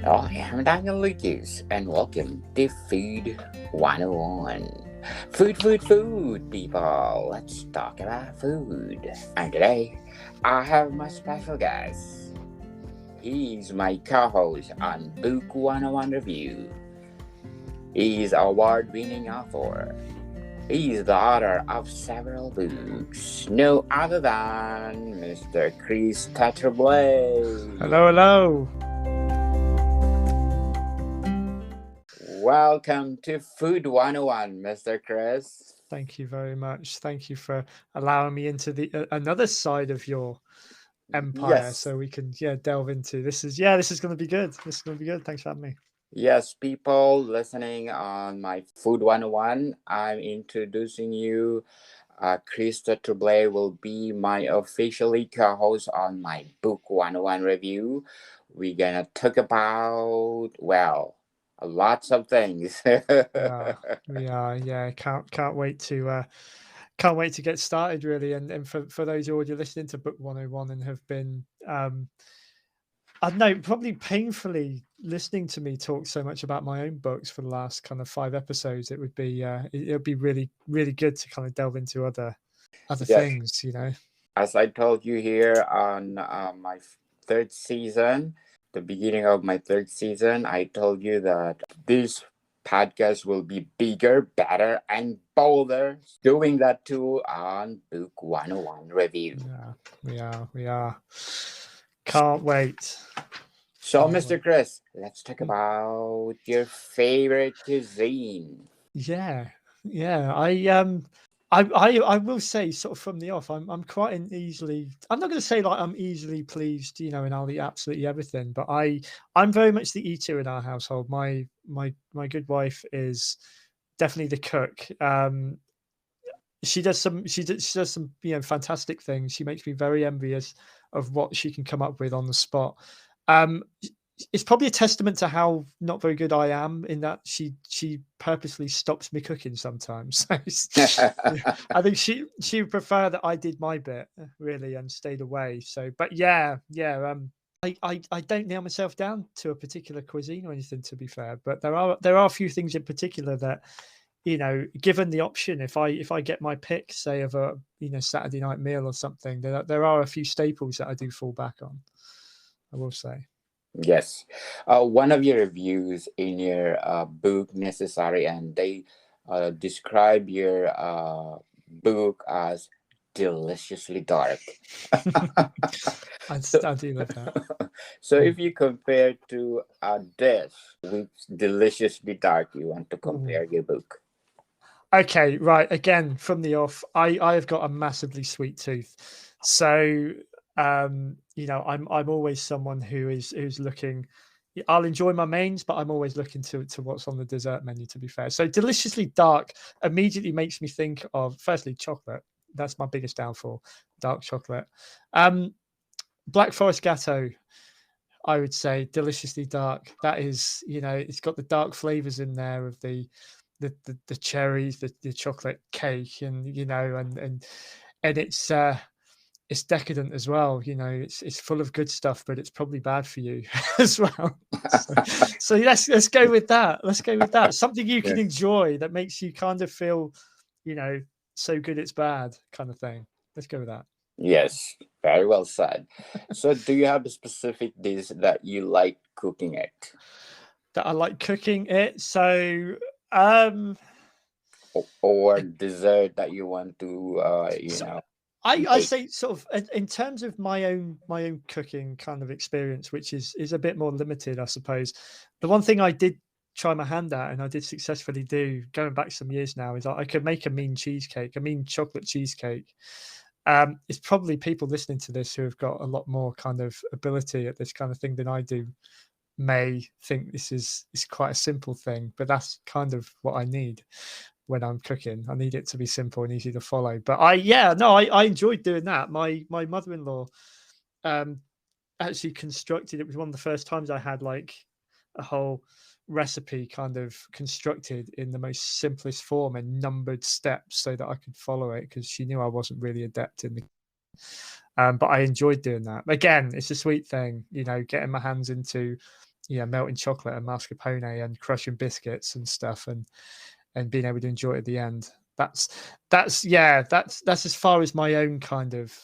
I am Daniel Lucas, and welcome to Food 101. Food, people. Let's talk about food. And today, I have my special guest. He's my co host on Book 101 Review. He's award winning author. He's the author of several books, no other than Mr. Chris Tetreault-Blay. Hello, hello. Welcome to Food 101, Mr. Chris. Thank you very much. Thank you for allowing me into the another side of your empire, Yes, so we can delve into this. This is going to be good. This is going to be good. Thanks for having me. yes, people listening on my Food 101, I'm introducing you. Chris Tetreault-Blay will be my officially co-host on my Book 101 review. We're gonna talk about, well, lots of things. We are. Yeah, can't wait to get started. Really, and for those who are listening to Book 101 and have been I don't know, probably painfully listening to me talk so much about my own books for the last kind of 5 episodes. It would be it would be really really good to kind of delve into other Yes, things. as I told you here on my third season, the beginning of my third season, I told you that this podcast will be bigger, better, and bolder. Doing that too on Book 101 review. Yeah, we are. Can't wait. So, Can't Mr. wait. Chris, let's talk Mm. about your favorite cuisine. Yeah, yeah. I will say, sort of from the off, I'm quite an easily. I'm not going to say like I'm easily pleased, and I'll eat absolutely everything. But I'm very much the eater in our household. My good wife is definitely the cook. She does some fantastic things. She makes me very envious of what she can come up with on the spot. Um, it's probably a testament to how not very good I am in that she purposely stops me cooking sometimes. Yeah, I think she would prefer that I did my bit really and stayed away. So, but yeah. I don't nail myself down to a particular cuisine or anything, to be fair. But there are a few things in particular that given the option, if I get my pick, say of a Saturday night meal or something, there are a few staples that I do fall back on. I will say. Yes. One of your reviews in your book, Necessary, and they describe your book as deliciously dark. I, So, I do love that. so Mm. if you compare to a dish with deliciously dark, you want to Ooh. compare your book. Okay, right. Again, from the off, I have got a massively sweet tooth, so I'm always someone who's looking. I'll enjoy my mains, but I'm always looking to what's on the dessert menu. To be fair, so deliciously dark immediately makes me think of firstly chocolate. That's my biggest downfall, dark chocolate. Um, Black Forest Gatto, I would say, deliciously dark. That is, it's got the dark flavors in there of the cherries, the chocolate cake, and and it's decadent as well. It's full of good stuff, but it's probably bad for you as well. So let's go with that. Let's go with that. Something you can Yes. enjoy that makes you kind of feel, you know, so good it's bad kind of thing. Let's go with that. Yes, very well said. So, do you have a specific dish that you like cooking it? That I like cooking it. Um, Or dessert that you want to, so I make? say sort of in terms of my own cooking kind of experience, which is a bit more limited, I suppose. The one thing I did try my hand at, and I did successfully do, going back some years now, is I could make a mean cheesecake, a mean chocolate cheesecake. It's probably people listening to this who have got a lot more kind of ability at this kind of thing than I do may think this is quite a simple thing, but that's kind of what I need when I'm cooking. I need it to be simple and easy to follow. But I enjoyed doing that. My mother-in-law um actually constructed it. Was one of the first times I had like a whole recipe kind of constructed in the most simplest form and numbered steps so that I could follow it because she knew I wasn't really adept in the but I enjoyed doing that. Again, it's a sweet thing, getting my hands into melting chocolate and mascarpone and crushing biscuits and stuff, and being able to enjoy it at the end. That's as far as my own kind of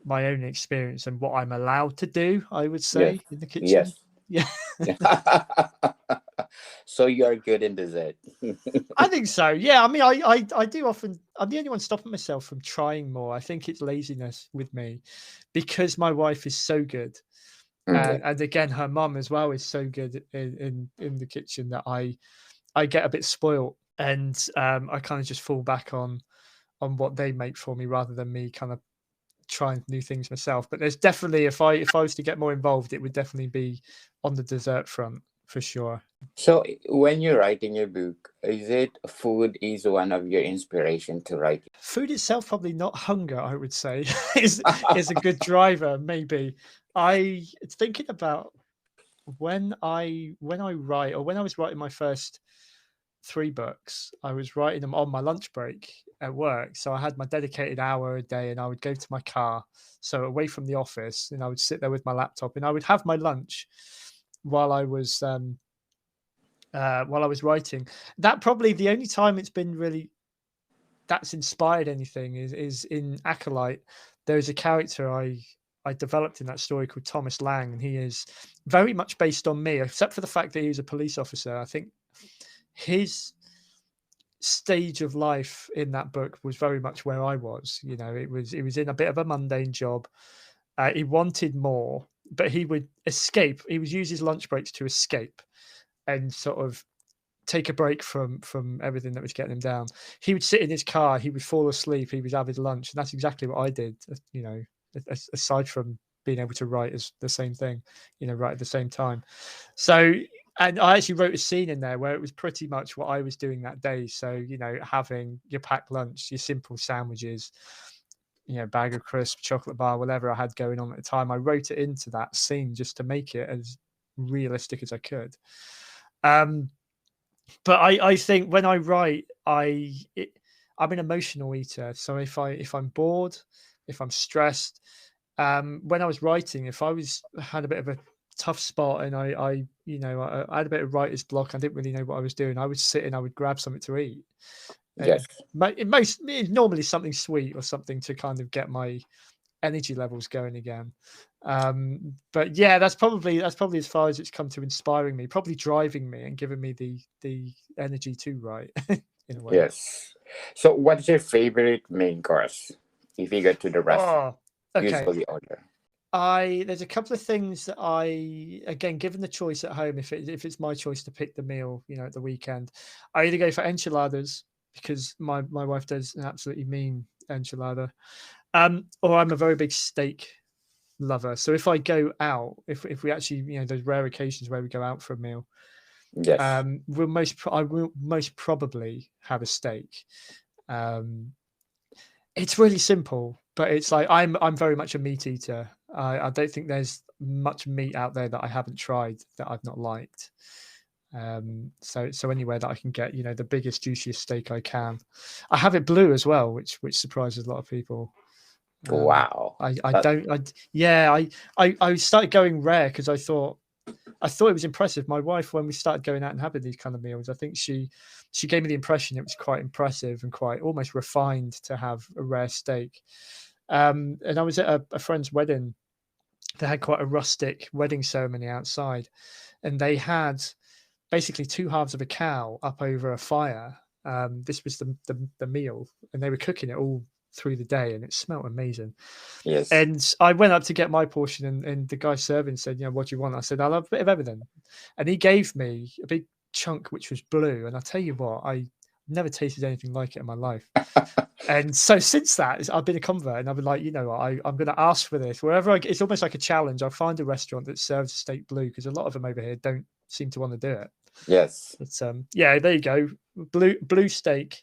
my own experience and what I'm allowed to do, I would Yes. say, in the kitchen. Yes. Yeah. So you're good in dessert. I think so. Yeah. I mean, I do often, I'm the only one stopping myself from trying more. I think it's laziness with me because my wife is so good. Yeah. And again, her mum as well is so good in the kitchen that I get a bit spoilt, and I kind of just fall back on what they make for me rather than me kind of trying new things myself. But there's definitely, if I was to get more involved, it would definitely be on the dessert front for sure. So when you're writing your book, is it food is one of your inspiration to write? Food itself, probably not. Hunger, I would say, is a good driver. Maybe I thinking about when I write, or when I was writing my first 3 books, I was writing them on my lunch break at work. So I had my dedicated hour a day, and I would go to my car, so away from the office, and I would sit there with my laptop, and I would have my lunch while I was writing. That probably the only time it's been really that's inspired anything is in Acolyte. There's a character I developed in that story called Thomas Lang, and he is very much based on me, except for the fact that he was a police officer. I think his stage of life in that book was very much where I was. It was in a bit of a mundane job. He wanted more, but he would escape. He would use his lunch breaks to escape and sort of take a break from everything that was getting him down. He would sit in his car, he would fall asleep, he would have his lunch, and that's exactly what I did. Aside from being able to write as the same thing, right at the same time. So, and I actually wrote a scene in there where it was pretty much what I was doing that day. So, having your packed lunch, your simple sandwiches, bag of crisps, chocolate bar, whatever I had going on at the time. I wrote it into that scene just to make it as realistic as I could. But I think when I write, I'm an emotional eater. So if I'm bored, if I'm stressed, when I was writing, if I had a bit of a tough spot and I had a bit of writer's block, I didn't really know what I was doing, I would sit and I would grab something to eat. Yes. It's normally something sweet or something to kind of get my energy levels going again. But yeah, that's probably as far as it's come to inspiring me, probably driving me and giving me the energy to write in a way. Yes. So what's your favorite main course if you go to the restaurant? Okay. Usually order. There's a couple of things that again, given the choice at home, if it's my choice to pick the meal, at the weekend, I either go for enchiladas because my wife does an absolutely mean enchilada, or I'm a very big steak lover. So if I go out, if we actually, those rare occasions where we go out for a meal, Yes. I will most probably have a steak. It's really simple, but it's like I'm very much a meat eater. I don't think there's much meat out there that I haven't tried that I've not liked. So anywhere that I can get, the biggest, juiciest steak I can. I have it blue as well, which surprises a lot of people. Wow. I started going rare because I thought it was impressive. My wife, when we started going out and having these kind of meals, I think she gave me the impression it was quite impressive and quite almost refined to have a rare steak. And I was at a friend's wedding. They had quite a rustic wedding ceremony outside, and they had basically 2 halves of a cow up over a fire. This was the meal, and they were cooking it all through the day, and it smelled amazing. Yes. And I went up to get my portion, and the guy serving said, what do you want? I said, I'll have a bit of everything. And he gave me a big chunk which was blue, and I tell you what, I never tasted anything like it in my life. And so since that, I've been a convert, and I've been like, I'm going to ask for this wherever it's almost like a challenge. I find a restaurant that serves steak blue, because a lot of them over here don't seem to want to do it. Yes. But yeah, there you go. Blue steak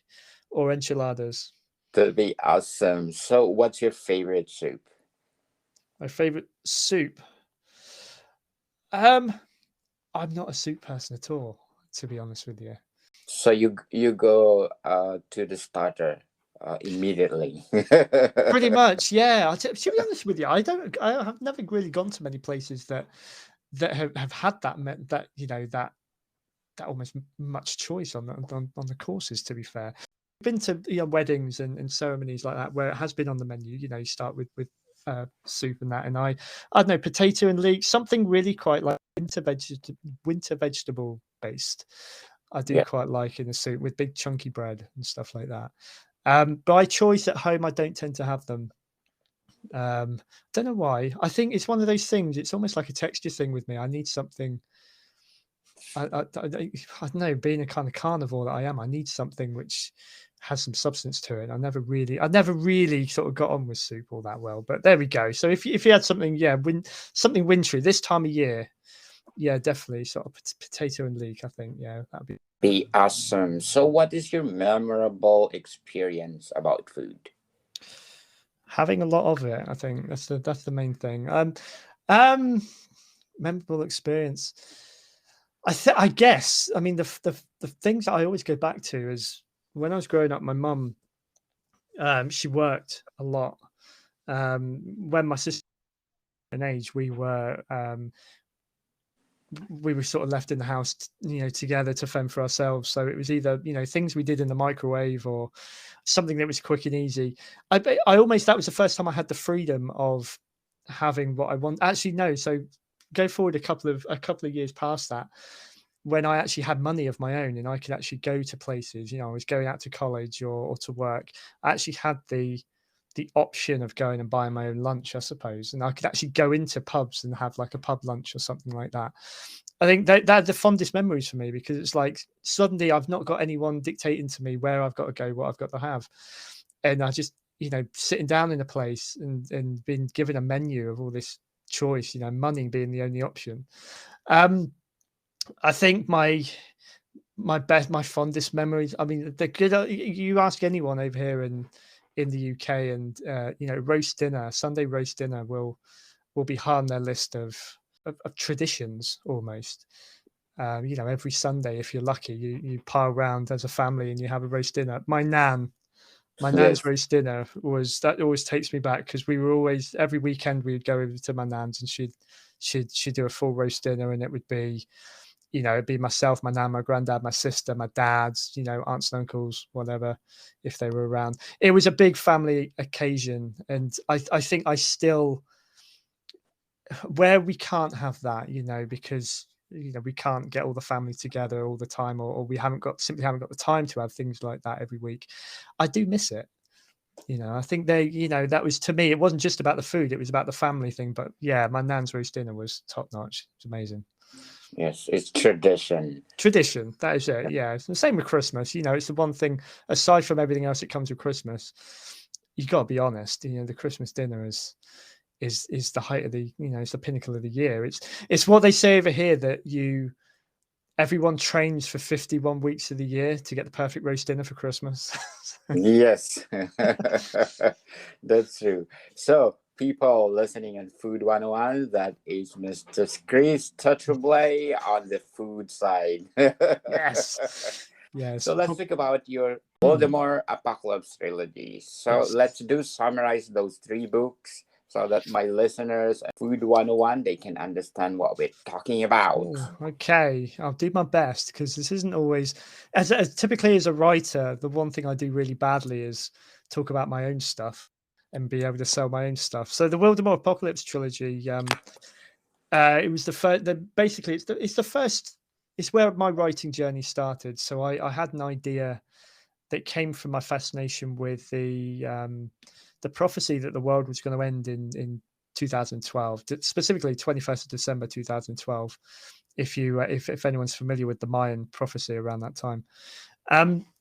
or enchiladas. That'd be awesome. So what's your favorite soup? My favorite soup. I'm not a soup person at all, to be honest with you. So you go to the starter immediately. Pretty much, yeah. To be honest with you, I have never really gone to many places that that have had that that almost much choice on the courses. To be fair, I've been to weddings and ceremonies like that where it has been on the menu. You start with soup and that, and I don't know, potato and leek, something really quite like winter vegetable based. I do quite like in a soup with big chunky bread and stuff like that. By choice at home, I don't tend to have them. Don't know why. I think it's one of those things. It's almost like a texture thing with me. I need something. I don't know. Being a kind of carnivore that I am, I need something which has some substance to it. I never really sort of got on with soup all that well. But there we go. So if you had something, something wintry this time of year, definitely sort of potato and leek. I think that'd be awesome. So, what is your memorable experience about food? Having a lot of it. I think that's the main thing. Memorable experience. I guess. I mean, the things that I always go back to is when I was growing up. My mum, she worked a lot. When my sister was an age, we were sort of left in the house, together to fend for ourselves. So it was either things we did in the microwave or something that was quick and easy. I almost, that was the first time I had the freedom of having what I want. Actually, no. So go forward a couple of years past that, when I actually had money of my own and I could actually go to places. I was going out to college or to work. I actually had the option of going and buying my own lunch, I suppose, and I could actually go into pubs and have like a pub lunch or something like that. I think they're the fondest memories for me, because it's like suddenly I've not got anyone dictating to me where I've got to go, what I've got to have, and I just sitting down in a place and being given a menu of all this choice, money being the only option. I think my fondest memories, I mean, the good, you ask anyone over here in the UK, and roast dinner, Sunday roast dinner will be high on their list of traditions almost. Every Sunday, if you're lucky, you pile around as a family and you have a roast dinner. My nan's roast dinner that always takes me back, because we were always, every weekend we'd go over to my nan's and she'd do a full roast dinner, and it would be, it'd be myself, my nan, my granddad, my sister, my dad's, aunts and uncles, whatever, if they were around. It was a big family occasion. And I think I still, where we can't have that, because, we can't get all the family together all the time, or we simply haven't got the time to have things like that every week. I do miss it. I think that was, to me, it wasn't just about the food, it was about the family thing. But yeah, my nan's roast dinner was top notch. It's amazing. Yes, it's tradition. That is it. Yeah, it's the same with Christmas. It's the one thing, aside from everything else that comes with Christmas, you got to be honest. The Christmas dinner is the height of the, it's the pinnacle of the year. It's what they say over here, that everyone trains for 51 weeks of the year to get the perfect roast dinner for Christmas. Yes, that's true. So, people listening on Food 101, that is Mr. Chris Tetreault-Blay on the food side. Yes. So let's talk about your Voldemort Apocalypse trilogy. So let's summarize those 3 books, so that my listeners at Food 101, they can understand what we're talking about. Okay, I'll do my best, because this isn't always, as typically as a writer, the one thing I do really badly is talk about my own stuff and be able to sell my own stuff. So the Voldemort Apocalypse trilogy, it was the first. Basically, it's the first. It's where my writing journey started. So I had an idea that came from my fascination with the prophecy that the world was going to end in 2012, specifically 21st of December 2012. If anyone's familiar with the Mayan prophecy around that time,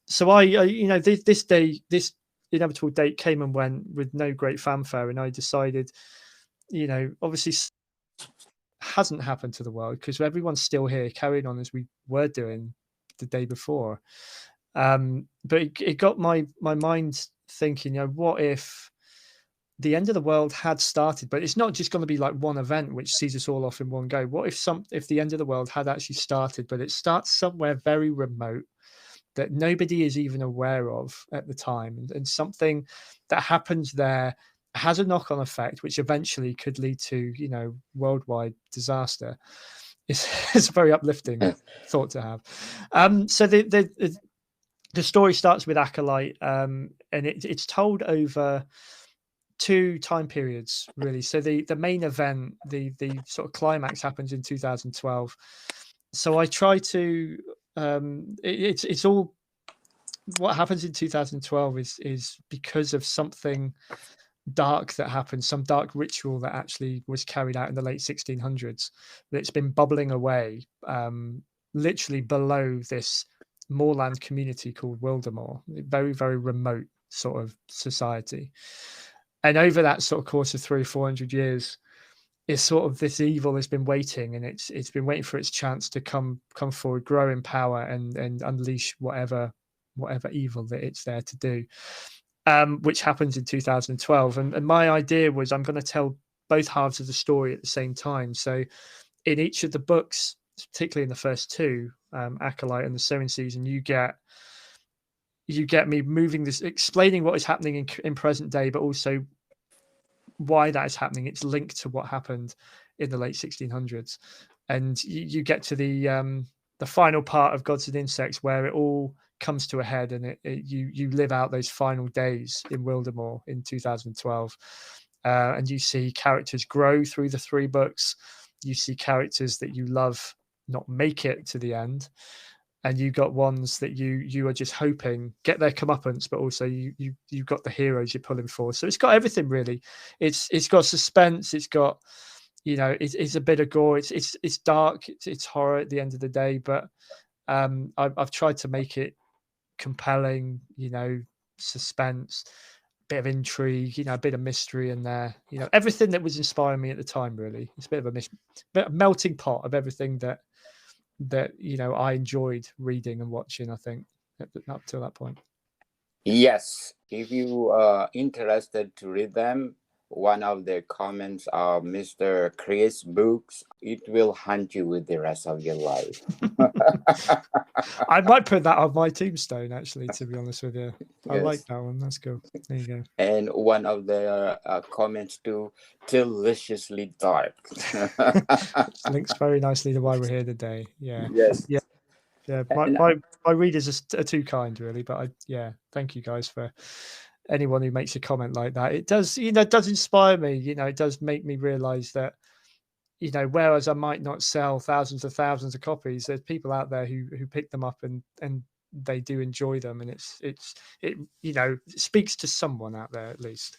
so I this inevitable date came and went with no great fanfare, and I decided, obviously hasn't happened to the world, because everyone's still here carrying on as we were doing the day before. But it got my mind thinking, what if the end of the world had started, but it's not just going to be like one event which sees us all off in one go. What if the end of the world had actually started, but it starts somewhere very remote that nobody is even aware of at the time, and something that happens there has a knock-on effect, which eventually could lead to, you know, worldwide disaster. It's a very uplifting thought to have. So the story starts with Acolyte, and it's told over 2 time periods, really. So the main event, the sort of climax, happens in 2012. So I try to it's all what happens in 2012 is because of something dark that happened, some dark ritual that actually was carried out in the late 1600s, that's been bubbling away, literally below this moorland community called Wildemore, very, very remote sort of society. And over that sort of course of 300 or 400 years, it's sort of this evil has been waiting, and it's been waiting for its chance to come forward, grow in power, and unleash whatever evil that it's there to do. Which happens in 2012. And my idea was, I'm going to tell both halves of the story at the same time. So in each of the books, particularly in the first 2, Acolyte and the Sowing Season, you get me moving this, explaining what is happening in present day, but also why that is happening. It's linked to what happened in the late 1600s. And you get to the final part of Gods and Insects, where it all comes to a head, and you live out those final days in Wildemore in 2012, and you see characters grow through the 3 books. You see characters that you love not make it to the end, and you got ones that you are just hoping get their comeuppance, but also you've got the heroes you're pulling for. So it's got everything, really. It's got suspense, it's got, you know, it's a bit of gore, it's dark, it's horror at the end of the day, but I've tried to make it compelling, you know, suspense, bit of intrigue, you know, a bit of mystery in there, you know, everything that was inspiring me at the time, really. It's a bit of a melting pot of everything that you know I enjoyed reading and watching, I think, up to that point. Yes, if you are interested to read them, one of the comments of Mr. Chris books, it will haunt you with the rest of your life. I might put that on my tombstone, actually, to be honest with you. I Yes. like that one. That's cool. There you go. And one of the comments too, deliciously dark. Links very nicely to why we're here today. Yeah. Yes. Yeah. Yeah. And My readers are too kind, really. But thank you guys for anyone who makes a comment like that. It does, you know, it does inspire me. You know, it does make me realize that, you know, whereas I might not sell thousands of copies, there's people out there who pick them up and they do enjoy them, and it you know, it speaks to someone out there at least.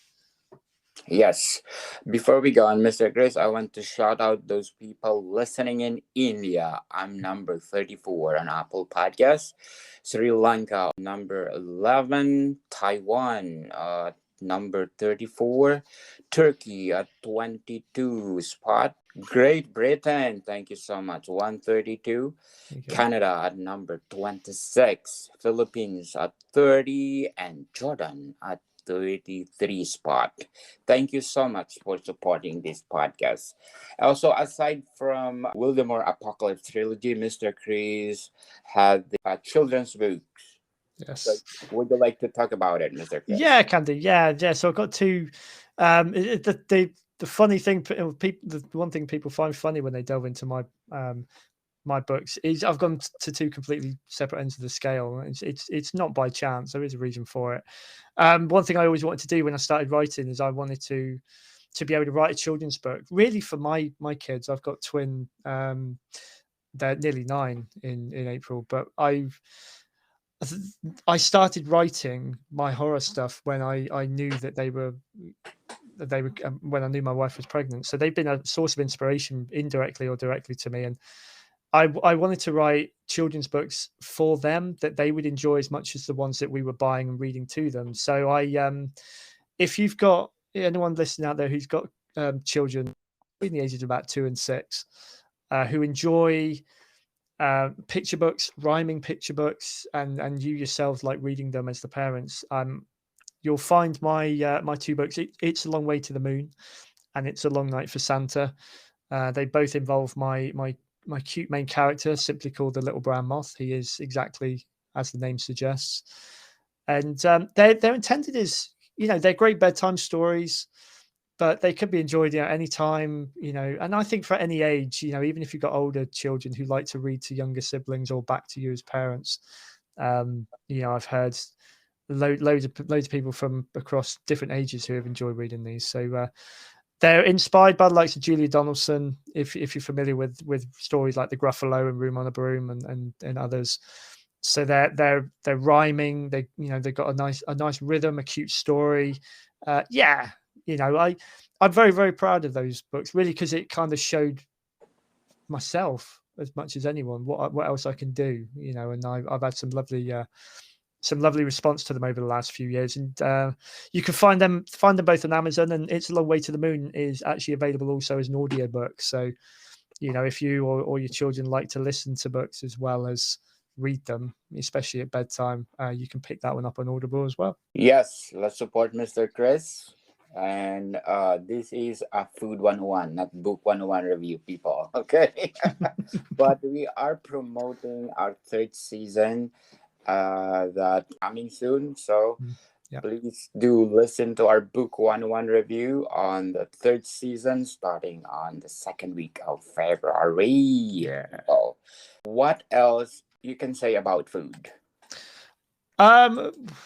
yes, before we go on, Mr. Chris, I want to shout out those people listening in India. I'm number 34 on Apple Podcasts. Sri Lanka, number 11. Taiwan, number 34. Turkey at 22 spot. Great Britain, thank you so much, 132. Canada at number 26. Philippines at 30. And Jordan at 33 spot. Thank you so much for supporting this podcast. Also, aside from Wildemore Apocalypse Trilogy, Mr. Chris had the children's books. Yes. So would you like to talk about it, Mr. Chris? Yeah, can do. Yeah. So I've got 2. The funny thing, the one thing people find funny when they delve into my books is I've gone to 2 completely separate ends of the scale. It's not by chance. There is a reason for it. One thing I always wanted to do when I started writing is I wanted to be able to write a children's book, really, for my kids. I've got twin. They're nearly 9 in April, but I started writing my horror stuff when I knew that they were when I knew my wife was pregnant. So they've been a source of inspiration, indirectly or directly, to me. And I wanted to write children's books for them that they would enjoy as much as the ones that we were buying and reading to them. So if you've got anyone listening out there who's got children in the ages of about 2 and 6 who enjoy picture books, rhyming picture books, and you yourselves like reading them as the parents, you'll find my 2 books. It's A Long Way to the Moon, and It's a Long Night for Santa. They both involve my cute main character, simply called the Little Brown Moth. He is exactly as the name suggests, and they're intended as they're great bedtime stories, but they could be enjoyed at any time, and I think for any age, even if you've got older children who like to read to younger siblings or back to you as parents. I've heard loads of people from across different ages who have enjoyed reading these. So they're inspired by the likes of Julia Donaldson, if you're familiar with stories like The Gruffalo and Room on a Broom and others. So they're rhyming. They've got a nice rhythm, a cute story. I'm very, very proud of those books, really, because it kind of showed myself as much as anyone what else I can do, and I've had some lovely response to them over the last few years, and you can find them both on Amazon, and It's a Long Way to the Moon is actually available also as an audiobook. So if you or your children like to listen to books as well as read them, especially at bedtime, you can pick that one up on Audible as well. Yes, let's support Mr. Chris. And this is a Food 101, not Book 101 review, people. Okay. But we are promoting our third season that coming soon. So please do listen to our Book 101 review on the third season starting on the second week of February. Oh, what else you can say about food?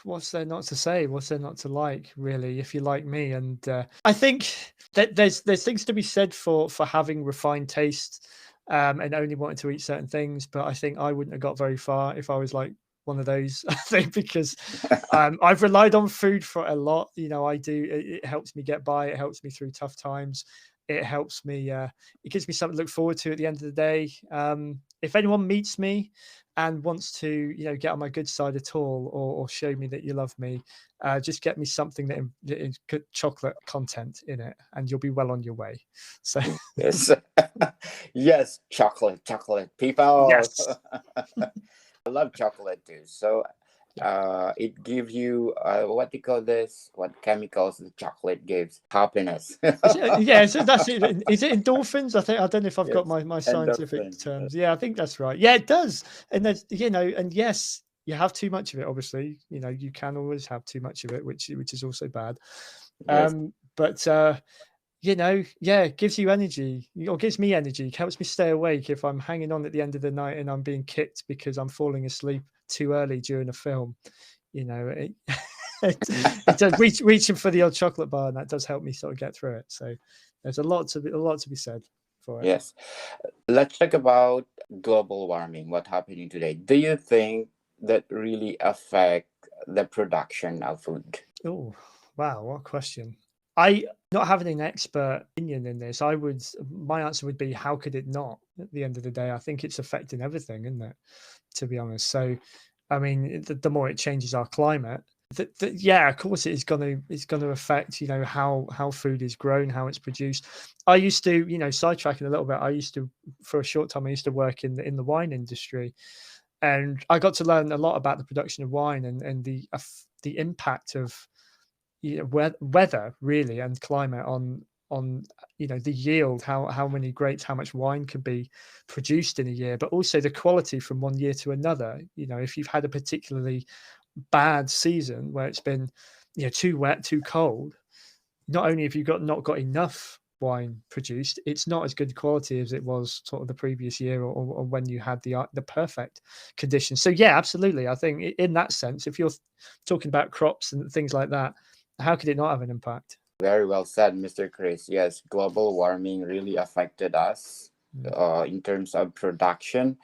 What's there not to say? What's there not to like, really, if you like me? And I think that there's things to be said for having refined taste, and only wanting to eat certain things. But I think I wouldn't have got very far if I was like one of those. I think because I've relied on food for a lot. I do. It helps me get by. It helps me through tough times. It helps me. It gives me something to look forward to at the end of the day. If anyone meets me and wants to, get on my good side at all, or show me that you love me, just get me something that is good chocolate content in it, and you'll be well on your way. So yes, yes, chocolate, people. yes. I love chocolate too. So it gives you what do you call this? What chemicals the chocolate gives? Happiness. So that's it. Is it endorphins? I don't know if I've got Yes, my scientific endorphin. terms. Yeah, I think that's right. Yeah, it does. And there's and yes, you have too much of it. Obviously, you can always have too much of it, which is also bad. Yes. But it gives you energy, or gives me energy. It helps me stay awake if I'm hanging on at the end of the night and I'm being kicked because I'm falling asleep too early during a film. It does reaching for the old chocolate bar, and that does help me sort of get through it. So there's a lot to be said for it. Yes. Let's talk about global warming. What's happening today? Do you think that really affect the production of food? Oh, wow, what a question. I, not having an expert opinion in this, my answer would be, how could it not? At the end of the day, I think it's affecting everything, isn't it? To be honest. So, I mean, the more it changes our climate, of course it's going to affect, how food is grown, how it's produced. I used to, sidetracking a little bit, for a short time, I used to work in the wine industry, and I got to learn a lot about the production of wine and the impact of weather, really, and climate on the yield, how many grapes, how much wine can be produced in a year, but also the quality from one year to another. If you've had a particularly bad season where it's been too wet, too cold, not only have you not got enough wine produced, it's not as good quality as it was sort of the previous year, or when you had the perfect conditions. So yeah, absolutely, I think in that sense, if you're talking about crops and things like that, how could it not have an impact? Very well said, Mr. Chris. Yes, global warming really affected us in terms of production,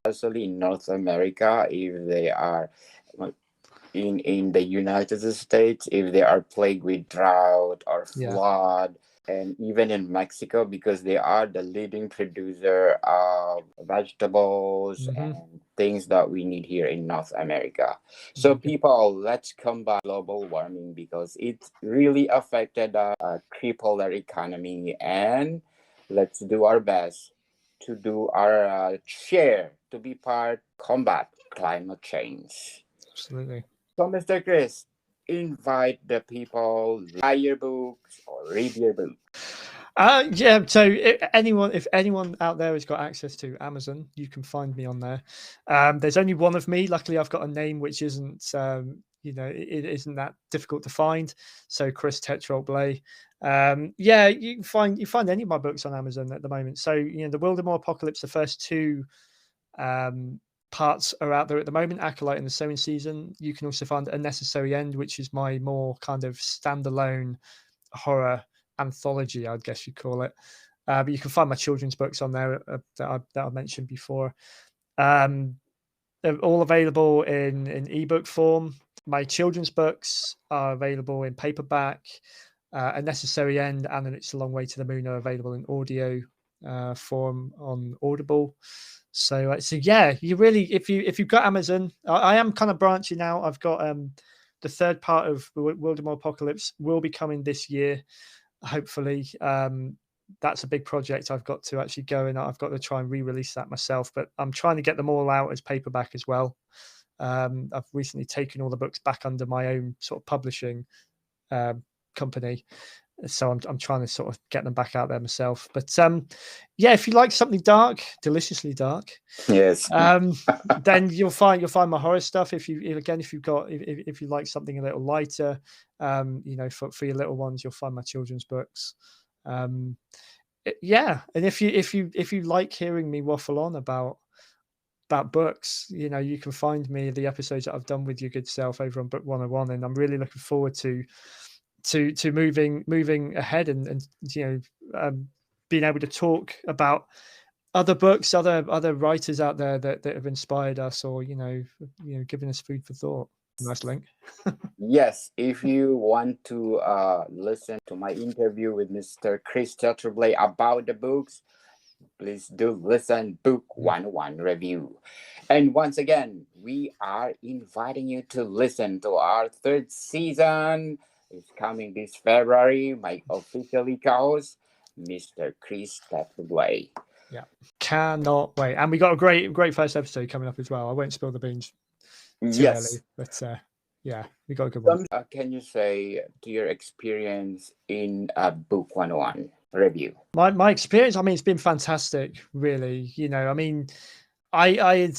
especially in North America. If they are in the United States, if they are plagued with drought or flood, and even in Mexico, because they are the leading producer of vegetables and things that we need here in North America. So people, let's combat global warming because it really affected crippled our economy, and let's do our best to do our share to be part combat climate change. Absolutely. So, Mr. Chris, invite the people, buy your books or read your book. So if anyone out there has got access to Amazon, you can find me on there. There's only one of me. Luckily, I've got a name which isn't it isn't that difficult to find. So Chris Tetreault-Blay. Yeah, you can find any of my books on Amazon at the moment. So the Wildemore Apocalypse, the first two parts are out there at the moment, Acolyte and the Sowing Season. You can also find A Necessary End, which is my more kind of standalone horror anthology, I guess you'd call it. But you can find my children's books on there that I mentioned before. They're all available in ebook form. My children's books are available in paperback. A Necessary End and It's a Long Way to the Moon are available in audio form on Audible. So yeah, you really, if you've got Amazon, I am kind of branching out. I've got the third part of Wildemore Apocalypse will be coming this year, hopefully. That's a big project I've got to actually go and I've got to try and re-release that myself, but I'm trying to get them all out as paperback as well. I've recently taken all the books back under my own sort of publishing company, so I'm trying to sort of get them back out there myself. But yeah, if you like something dark, deliciously dark, Yes. Then you'll find my horror stuff. If you like something a little lighter, for your little ones, you'll find my children's books. Yeah, and if you like hearing me waffle on about books, you can find me the episodes that I've done with your good self over on Book 101, and I'm really looking forward to moving ahead and being able to talk about other books, other writers out there that have inspired us, or given us food for thought. Nice link. Yes, if you want to listen to my interview with Mr. Chris Tetreault-Blay about the books, please do listen Book 101 review. And once again, we are inviting you to listen to our third season. It's coming this February. My officially co-host, Mr. Chris Tetreault-Blay. Yeah, cannot wait. And we got a great first episode coming up as well. I won't spill the beans too early, but yeah, we got a good one. Can you say to your experience in Book 101 review? My experience, I mean, it's been fantastic, really. I mean, I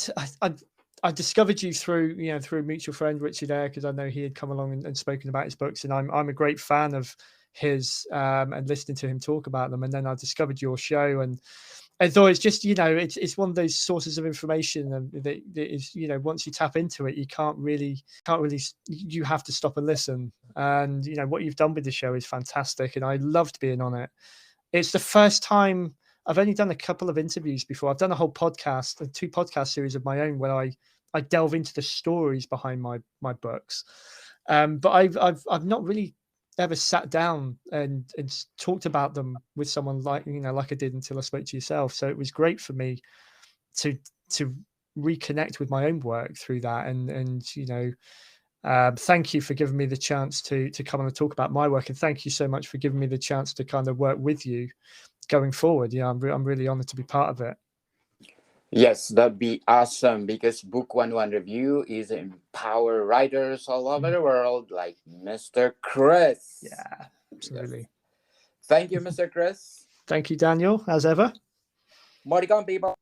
discovered you through a mutual friend, Richard Eyre, because I know he had come along and spoken about his books, and I'm a great fan of his and listening to him talk about them. And then I discovered your show, and I thought it's just it's one of those sources of information that is once you tap into it, you can't really you have to stop and listen. And what you've done with the show is fantastic, and I loved being on it. It's the first time I've only done a couple of interviews before. I've done a whole podcast, a 2 podcast series of my own, where I delve into the stories behind my books. But I've not really ever sat down and talked about them with someone like I did until I spoke to yourself. So it was great for me to reconnect with my own work through that. And thank you for giving me the chance to come on and talk about my work, and thank you so much for giving me the chance to kind of work with you going forward. I'm really honored to be part of it. Yes, that'd be awesome, because Book 101 review is empower writers all over the world like Mr. Chris. Yeah, absolutely. Yes. Thank you, Mr. Chris. Thank you, Daniel, as ever. More to come, people.